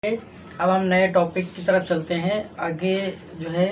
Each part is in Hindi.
अब हम नए टॉपिक की तरफ चलते हैं। आगे जो है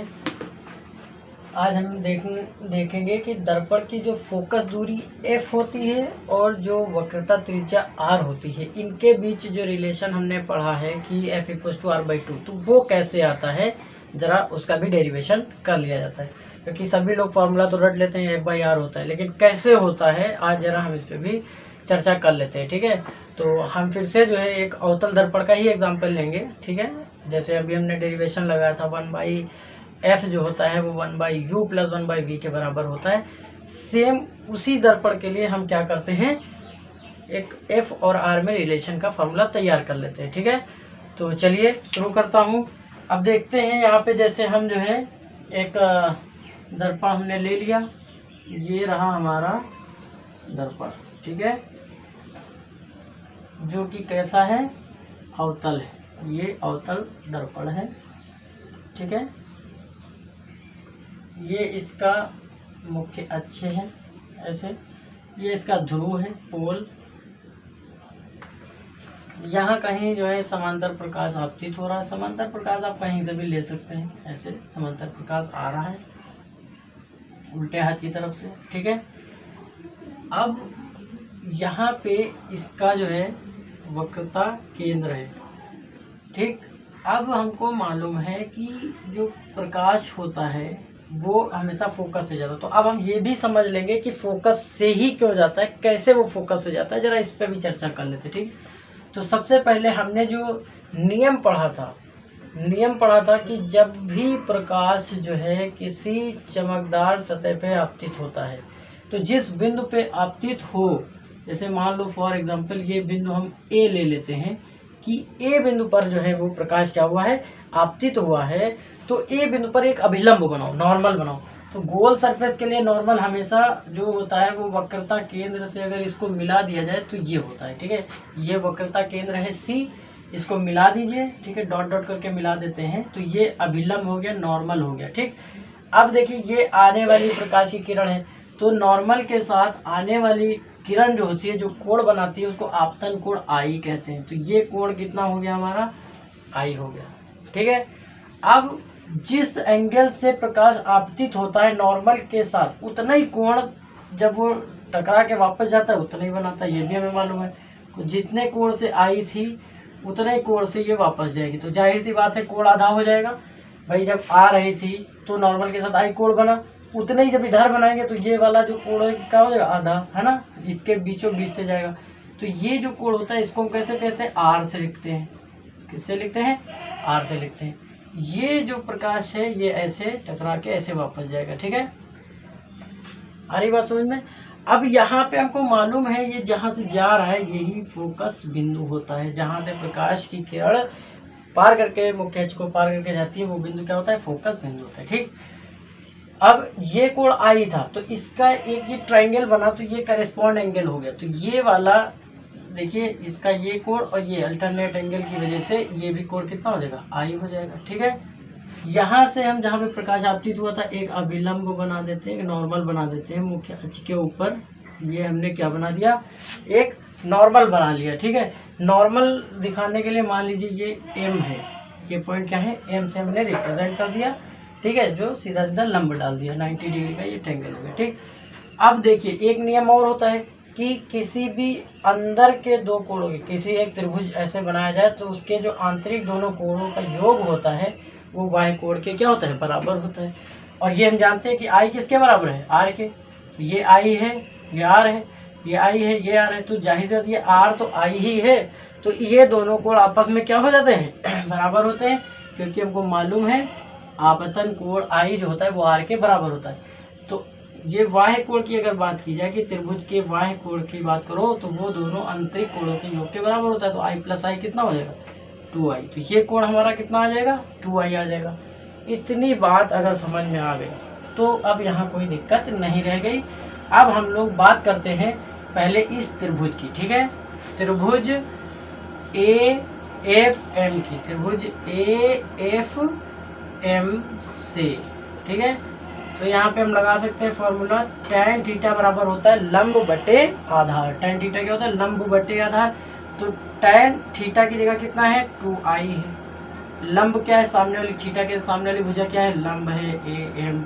आज हम देखेंगे कि दर्पण की जो फोकस दूरी f होती है और जो वक्रता त्रिज्या r होती है, इनके बीच जो रिलेशन हमने पढ़ा है कि f = r/2, तो वो कैसे आता है, ज़रा उसका भी डेरिवेशन कर लिया जाता है। क्योंकि सभी लोग फार्मूला तो रट लेते हैं f/r होता है, लेकिन कैसे होता है आज ज़रा हम इस पर भी चर्चा कर लेते हैं। ठीक है, तो हम फिर से जो है एक अवतल दर्पण का ही एग्जाम्पल लेंगे। ठीक है, जैसे अभी हमने डेरिवेशन लगाया था 1/f जो होता है वो 1/u + 1/v के बराबर होता है। सेम उसी दर्पण के लिए हम क्या करते हैं, एक f और r में रिलेशन का फॉर्मूला तैयार कर लेते हैं। ठीक है, तो चलिए शुरू करता हूँ। अब देखते हैं यहाँ पे जैसे हम जो है एक दर्पण हमने ले लिया, ये रहा हमारा दर्पण। ठीक है, जो कि कैसा है, अवतल है, ये अवतल दर्पण है। ठीक है, ये इसका मुख्य अक्ष है, ऐसे ये इसका ध्रुव है, पोल। यहाँ कहीं जो है समांतर प्रकाश आपतित हो रहा है। समांतर प्रकाश आप कहीं से भी ले सकते हैं, ऐसे समांतर प्रकाश आ रहा है उल्टे हाथ की तरफ से। ठीक है, अब यहाँ पे इसका जो है वक्रता केंद्र है। ठीक, अब हमको मालूम है कि जो प्रकाश होता है वो हमेशा फोकस से जाता है। तो अब हम ये भी समझ लेंगे कि फोकस से ही क्यों जाता है, कैसे वो फोकस से जाता है, जरा इस पर भी चर्चा कर लेते। ठीक, तो सबसे पहले हमने जो नियम पढ़ा था कि जब भी प्रकाश जो है किसी चमकदार सतह पे आपतित होता है, तो जिस बिंदु पे आपतित हो, जैसे मान लो फॉर एग्जांपल ये बिंदु हम ए ले लेते हैं कि ए बिंदु पर जो है वो प्रकाश क्या हुआ है, आपतित हुआ है। तो ए बिंदु पर एक अभिलंब बनाओ, नॉर्मल बनाओ। तो गोल सरफेस के लिए नॉर्मल हमेशा जो होता है वो वक्रता केंद्र से अगर इसको मिला दिया जाए तो ये होता है। ठीक है, ये वक्रता केंद्र है C, इसको मिला दीजिए। ठीक है, डॉट डॉट करके मिला देते हैं, तो ये अभिलंब हो गया, नॉर्मल हो गया। ठीक, अब देखिए ये आने वाली प्रकाश की किरण है, तो नॉर्मल के साथ आने वाली किरण जो होती है, जो कोण बनाती है, उसको आपतन कोण I कहते हैं। तो ये कोण कितना हो गया हमारा, I हो गया। ठीक है, अब जिस एंगल से प्रकाश आपतित होता है नॉर्मल के साथ, उतना ही कोण जब वो टकरा के वापस जाता है उतना ही बनाता है, ये भी हमें मालूम है। तो जितने कोण से आई थी उतने ही कोण से ये वापस जाएगी, तो जाहिर सी बात है कोण आधा हो जाएगा। भाई जब आ रही थी तो नॉर्मल के साथ आई कोण बना, उतने ही जब इधर बनाएंगे तो ये वाला जो कोण है क्या हो जाएगा, आधा, है ना, इसके बीचों बीच से जाएगा। तो ये जो कोण होता है इसको हम कैसे कहते हैं, R से लिखते हैं। किससे लिखते हैं, R से लिखते हैं। ये जो प्रकाश है ये ऐसे टकरा के ऐसे वापस जाएगा। ठीक है, आ रही बात समझ में। अब यहाँ पे हमको मालूम है ये जहाँ से जा रहा है यही फोकस बिंदु होता है, जहाँ से प्रकाश की किरण पार करके मुख्य अक्ष को पार करके जाती है, वो बिंदु क्या होता है, फोकस बिंदु होता है। ठीक, अब ये कोण I था, तो इसका एक ये ट्रायंगल बना, तो ये करेस्पॉन्ड एंगल हो गया। तो ये वाला देखिए, इसका ये कोण और ये अल्टरनेट एंगल की वजह से ये भी कोण कितना हो जाएगा, I हो जाएगा। ठीक है, यहाँ से हम जहाँ पे प्रकाश आपतित हुआ था एक अभिलंब बना देते हैं, एक नॉर्मल बना देते हैं मुख्य अक्ष के ऊपर। ये हमने क्या बना दिया, एक नॉर्मल बना लिया। ठीक है, नॉर्मल दिखाने के लिए मान लीजिए ये M है, ये पॉइंट क्या है, M से हमने रिप्रेजेंट कर दिया। ठीक है, जो सीधा सीधा लंब डाल दिया, 90 डिग्री का ये ट्रायंगल हो गया। ठीक, अब देखिए एक नियम और होता है कि किसी भी अंदर के दो कोणों के, किसी एक त्रिभुज ऐसे बनाया जाए तो उसके जो आंतरिक दोनों कोणों का योग होता है वो बाह्य कोण के क्या होता है, बराबर होता है। और ये हम जानते हैं कि I किसके बराबर है, R के। तो ये I है, ये R है, ये I है, ये R है, तो जाहिर है ये R तो I ही है, तो ये दोनों कोण आपस में क्या हो जाते हैं, बराबर होते हैं। क्योंकि हमको मालूम है आपतन कोण I जो होता है वो R के बराबर होता है। तो ये बाह्य कोण की अगर बात की जाए कि त्रिभुज के बाह्य कोण की बात करो तो वो दोनों आंतरिक कोणों के योग के बराबर होता है। तो I + I कितना हो जाएगा, 2I। तो ये कोण हमारा कितना आ जाएगा, 2I आ जाएगा। इतनी बात अगर समझ में आ गई तो अब यहाँ कोई दिक्कत नहीं रह गई। अब हम लोग बात करते हैं पहले इस त्रिभुज की। ठीक है, त्रिभुज AFM की, त्रिभुज AFM से। ठीक है, तो यहाँ पे हम लगा सकते हैं फॉर्मूला, tan थीटा बराबर होता है लंब बटे आधार। tan थीटा क्या होता है, लंब बटे आधार। तो tan थीटा की जगह कितना है 2i है। लंब क्या है, सामने वाली थीटा के सामने वाली भुजा क्या है, लंब है AM,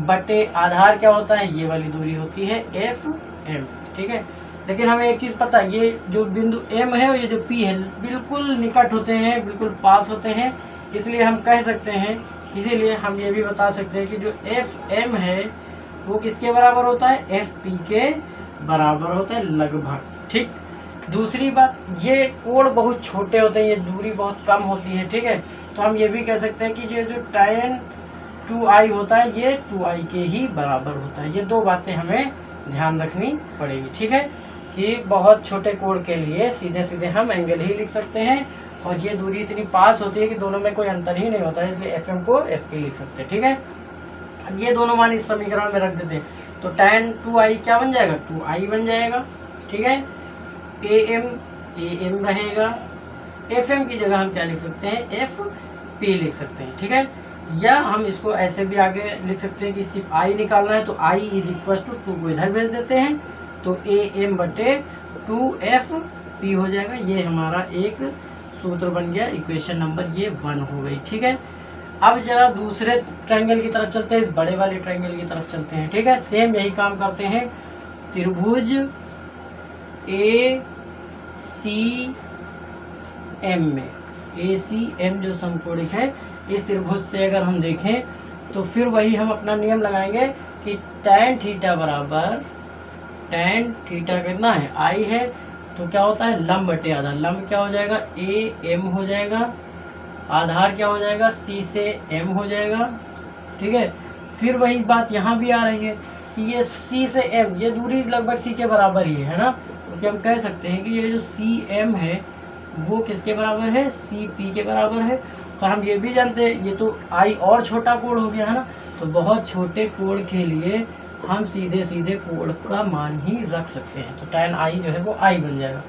बटे आधार क्या होता है, ये वाली दूरी होती है FM। ठीक है, लेकिन हमें एक चीज़ पता है, ये जो बिंदु M है और ये जो P है बिल्कुल निकट होते हैं, बिल्कुल पास होते हैं, इसलिए हम कह सकते हैं, इसीलिए हम ये भी बता सकते हैं कि जो FM है वो किसके बराबर होता है, FP के बराबर होता है लगभग। ठीक, दूसरी बात, ये कोण बहुत छोटे होते हैं, ये दूरी बहुत कम होती है। ठीक है, तो हम ये भी कह सकते हैं कि ये जो tan 2i होता है ये 2i के ही बराबर होता है। ये दो बातें हमें ध्यान रखनी पड़ेगी। ठीक है, कि बहुत छोटे कोण के लिए सीधे सीधे हम एंगल ही लिख सकते हैं, और ये दूरी इतनी पास होती है कि दोनों में कोई अंतर ही नहीं होता है, इसलिए FM को FP लिख सकते हैं। ठीक है, अब ये दोनों मान इस समीकरण में रख देते हैं, तो tan 2i क्या बन जाएगा, 2i बन जाएगा। ठीक है, AM रहेगा, FM की जगह हम क्या लिख सकते हैं, FP लिख सकते हैं। ठीक है, या हम इसको ऐसे भी आगे लिख सकते हैं कि सिर्फ i निकालना है, तो i इज इक्वल टू 2 को इधर भेज देते हैं, तो AM बटे 2FP हो जाएगा। ये हमारा एक सूत्र बन गया, इक्वेशन नंबर ये 1 हो गई। ठीक है, अब जरा दूसरे ट्रायंगल की तरफ चलते हैं, इस बड़े वाले ट्रायंगल की तरफ चलते हैं। ठीक है, सेम यही काम करते हैं। त्रिभुज ACM में, ACM जो समकोणिक है, इस त्रिभुज से अगर हम देखें तो फिर वही हम अपना नियम लगाएंगे कि tan थीटा बराबर, tan थीटा कितना है, i है, तो क्या होता है लंब बटे आधार, लंब क्या हो जाएगा AM हो जाएगा, आधार क्या हो जाएगा C से M हो जाएगा। ठीक है, फिर वही बात यहाँ भी आ रही है कि ये C से M, ये दूरी लगभग C के बराबर ही है ना, क्योंकि हम कह सकते हैं कि ये जो CM है वो किसके बराबर है, CP के बराबर है। और हम ये भी जानते हैं ये तो i और छोटा कोण हो गया है ना, तो बहुत छोटे कोण के लिए हम सीधे सीधे कोण का मान ही रख सकते हैं, तो tan i जो है वो i बन जाएगा।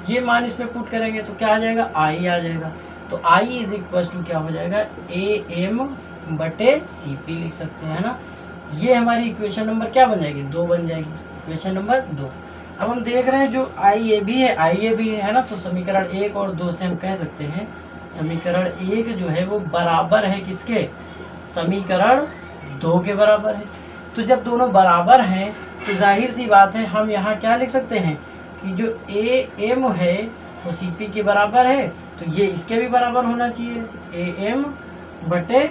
ये मान इसमें पुट करेंगे तो क्या आ जाएगा, i आ जाएगा, तो i इज इक्वल टू क्या हो जाएगा, AM बटे CP लिख सकते हैं ना। ये हमारी इक्वेशन नंबर क्या बन जाएगी, 2 बन जाएगी, इक्वेशन नंबर 2। अब हम देख रहे हैं जो IAB है ना, तो समीकरण 1 और 2 से हम कह सकते हैं समीकरण 1 जो है वो बराबर है किसके, समीकरण 2 के बराबर है। तो जब दोनों बराबर हैं तो जाहिर सी बात है हम यहाँ क्या लिख सकते हैं कि जो AM है वो CP के बराबर है, तो ये इसके भी बराबर होना चाहिए, AM बटे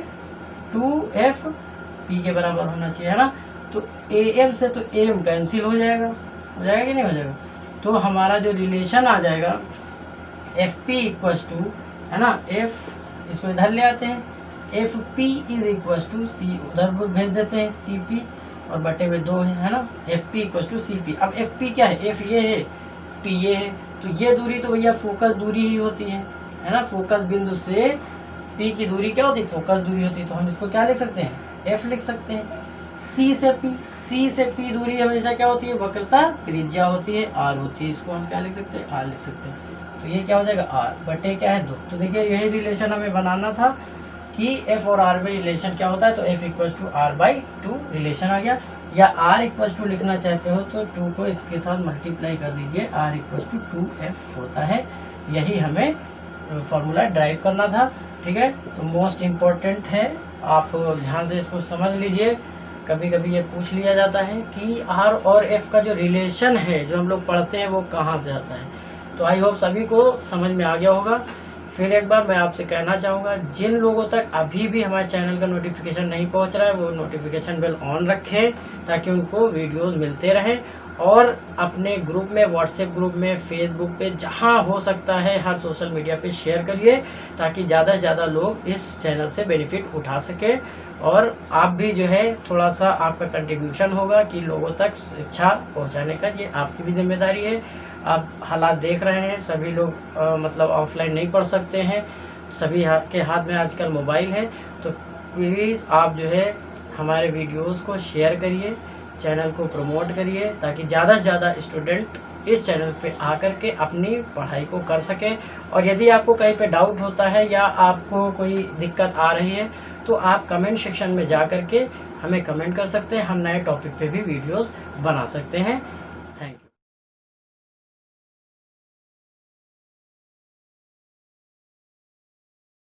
2FP के बराबर होना चाहिए है ना। तो AM से तो AM कैंसिल हो जाएगा कि नहीं हो जाएगा, तो हमारा जो रिलेशन आ जाएगा FP इक्वल्स टू है ना, F इसको इधर ले आते हैं, FP is equals to C उधर भेज देते हैं CP, और बटे में 2 है ना, FP इक्वल्स टू CP। अब FP क्या है, F ये है, P ये है, तो ये दूरी तो भैया फोकस दूरी ही होती है ना, फोकस बिंदु से P की दूरी क्या होती है, फोकस दूरी होती है, तो हम इसको क्या लिख सकते हैं, F लिख सकते हैं। C से P दूरी हमेशा क्या होती है, वक्रता त्रिज्या होती है, R होती है, इसको हम क्या लिख सकते हैं, R लिख सकते हैं। तो ये क्या हो जाएगा, R बटे क्या है 2। तो देखिए यही रिलेशन हमें बनाना था कि F और R में रिलेशन क्या होता है, तो F equals to R/2 relation आ गया, या R इक्वल्स टू लिखना चाहते हो तो 2 को इसके साथ मल्टीप्लाई कर दीजिए, R इक्वल्स टू 2F होता है। यही हमें फॉर्मूला ड्राइव करना था। ठीक है, तो मोस्ट इम्पोर्टेंट है, आप ध्यान से इसको समझ लीजिए। कभी कभी ये पूछ लिया जाता है कि R और F का जो रिलेशन है जो हम लोग पढ़ते हैं वो कहाँ से आता है, तो आई होप सभी को समझ में आ गया होगा। फिर एक बार मैं आपसे कहना चाहूँगा, जिन लोगों तक अभी भी हमारे चैनल का नोटिफिकेशन नहीं पहुँच रहा है वो नोटिफिकेशन बेल ऑन रखें ताकि उनको वीडियोस मिलते रहें, और अपने ग्रुप में, व्हाट्सएप ग्रुप में, फेसबुक पे, जहाँ हो सकता है हर सोशल मीडिया पे शेयर करिए ताकि ज़्यादा से ज़्यादा लोग इस चैनल से बेनिफिट उठा सके, और आप भी जो है थोड़ा सा आपका कंट्रीब्यूशन होगा कि लोगों तक शिक्षा पहुँचाने का, ये आपकी भी जिम्मेदारी है। आप हालात देख रहे हैं, सभी लोग मतलब ऑफलाइन नहीं पढ़ सकते हैं, सभी के हाथ में आजकल मोबाइल है, तो प्लीज़ आप जो है हमारे वीडियोस को शेयर करिए, चैनल को प्रमोट करिए ताकि ज़्यादा से ज़्यादा स्टूडेंट इस चैनल पे आकर के अपनी पढ़ाई को कर सकें। और यदि आपको कहीं पे डाउट होता है या आपको कोई दिक्कत आ रही है तो आप कमेंट सेक्शन में जा कर के हमें कमेंट कर सकते हैं, हम नए टॉपिक पे भी वीडियोस बना सकते हैं।